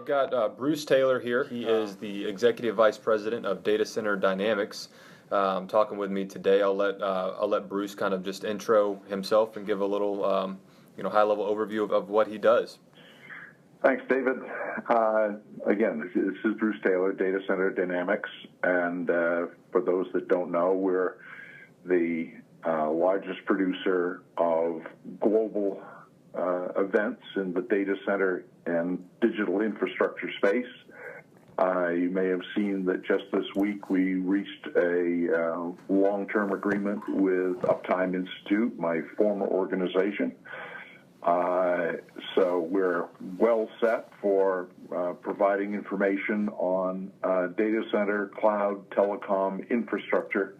got Bruce Taylor here. He is the Executive Vice President of Data Center Dynamics. Talking with me today. I'll let Bruce kind of just intro himself and give a little high-level overview of what he does. Thanks, David. Again, this is Bruce Taylor, Data Center Dynamics, and for those that don't know, we're the largest producer of global events in the data center and digital infrastructure space. You may have seen that just this week we reached a long-term agreement with Uptime Institute, my former organization. So we're well set for providing information on data center, cloud, telecom, infrastructure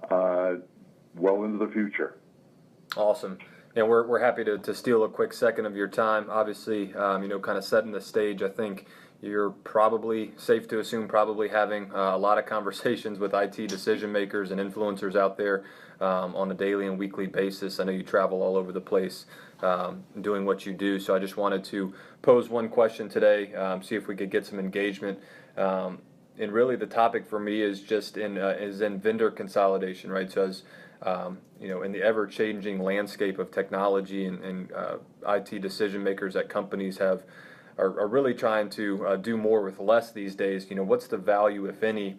well into the future. Awesome. And we're happy to steal a quick second of your time. Obviously, kind of setting the stage, I think you're probably safe to assume having a lot of conversations with IT decision makers and influencers out there on a daily and weekly basis. I know you travel all over the place doing what you do. So I just wanted to pose one question today, see if we could get some engagement. And really the topic for me is just in vendor consolidation, right? So as in the ever-changing landscape of technology and IT decision makers at companies are really trying to do more with less these days. What's the value, if any,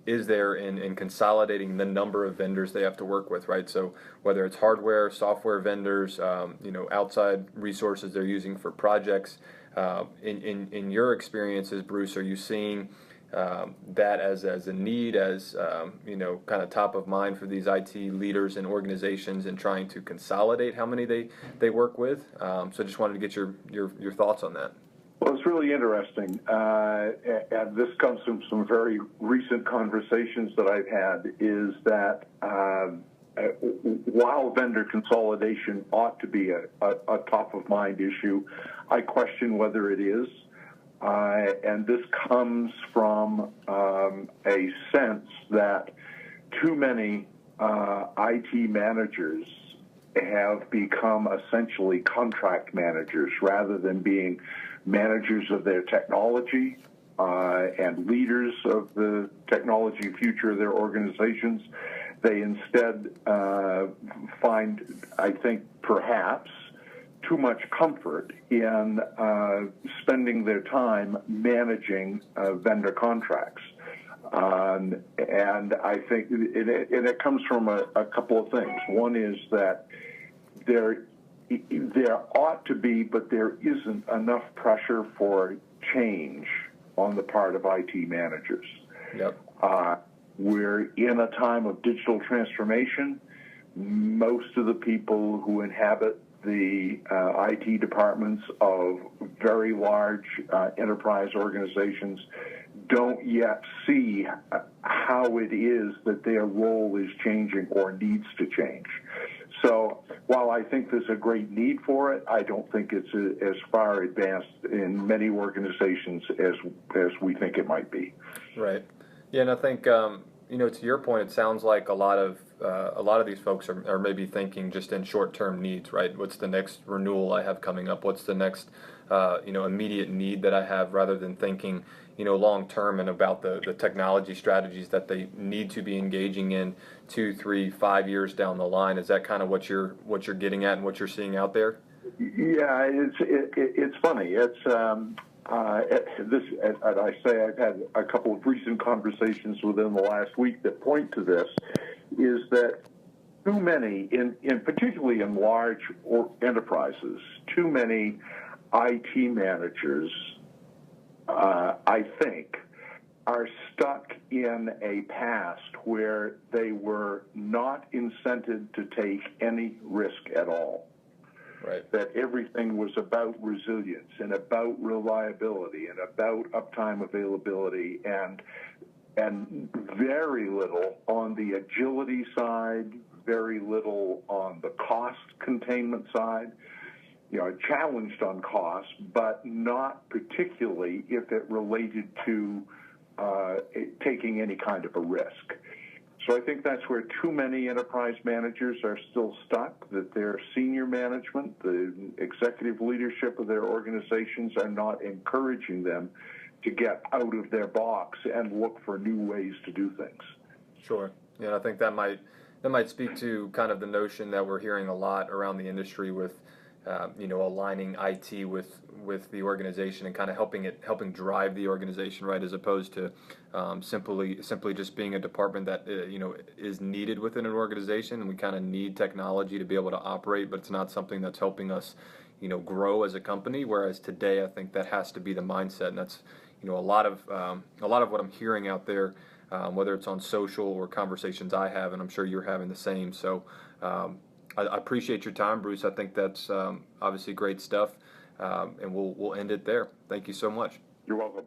is there in consolidating the number of vendors they have to work with, right? So whether it's hardware, software vendors, outside resources they're using for projects. In your experiences, Bruce, are you seeing that as a need, as kind of top of mind for these IT leaders and organizations in trying to consolidate how many they work with? So I just wanted to get your thoughts on that. Well, it's really interesting, and this comes from some very recent conversations that I've had, is that while vendor consolidation ought to be a top-of-mind issue, I question whether it is. And this comes from a sense that too many IT managers have become essentially contract managers rather than being managers of their technology and leaders of the technology future of their organizations. They instead find, I think, perhaps, too much comfort in spending their time managing vendor contracts. And I think it comes from a couple of things. One is that there ought to be, but there isn't enough pressure for change on the part of IT managers. Yep. We're in a time of digital transformation. Most of the people who inhabit the IT departments of very large enterprise organizations don't yet see how it is that their role is changing or needs to change. So while I think there's a great need for it, I don't think it's as far advanced in many organizations as we think it might be. Right. Yeah, and I think to your point, it sounds like a lot of these folks are maybe thinking just in short-term needs, right? What's the next renewal I have coming up? What's the next immediate need that I have, rather than thinking long-term and about the technology strategies that they need to be engaging in 2, 3, 5 years down the line. Is that kind of what you're getting at and what you're seeing out there? Yeah, it's funny. It's and I say I've had a couple of recent conversations within the last week that point to this, is that too many, particularly in large enterprises, too many IT managers, I think, are stuck in a past where they were not incented to take any risk at all. Right. That everything was about resilience and about reliability and about uptime availability, and very little on the agility side, very little on the cost containment side. Challenged on cost, but not particularly if it related to taking any kind of a risk. So I think that's where too many enterprise managers are still stuck, that their senior management, the executive leadership of their organizations are not encouraging them to get out of their box and look for new ways to do things. Sure. Yeah, I think that might speak to kind of the notion that we're hearing a lot around the industry with aligning IT with the organization and kind of helping drive the organization, right, as opposed to simply just being a department that is needed within an organization, and we kind of need technology to be able to operate, but it's not something that's helping us grow as a company. Whereas today, I think that has to be the mindset, and that's a lot of what I'm hearing out there, whether it's on social or conversations I have, and I'm sure you're having the same. So. I appreciate your time, Bruce. I think that's obviously great stuff, and we'll end it there. Thank you so much. You're welcome.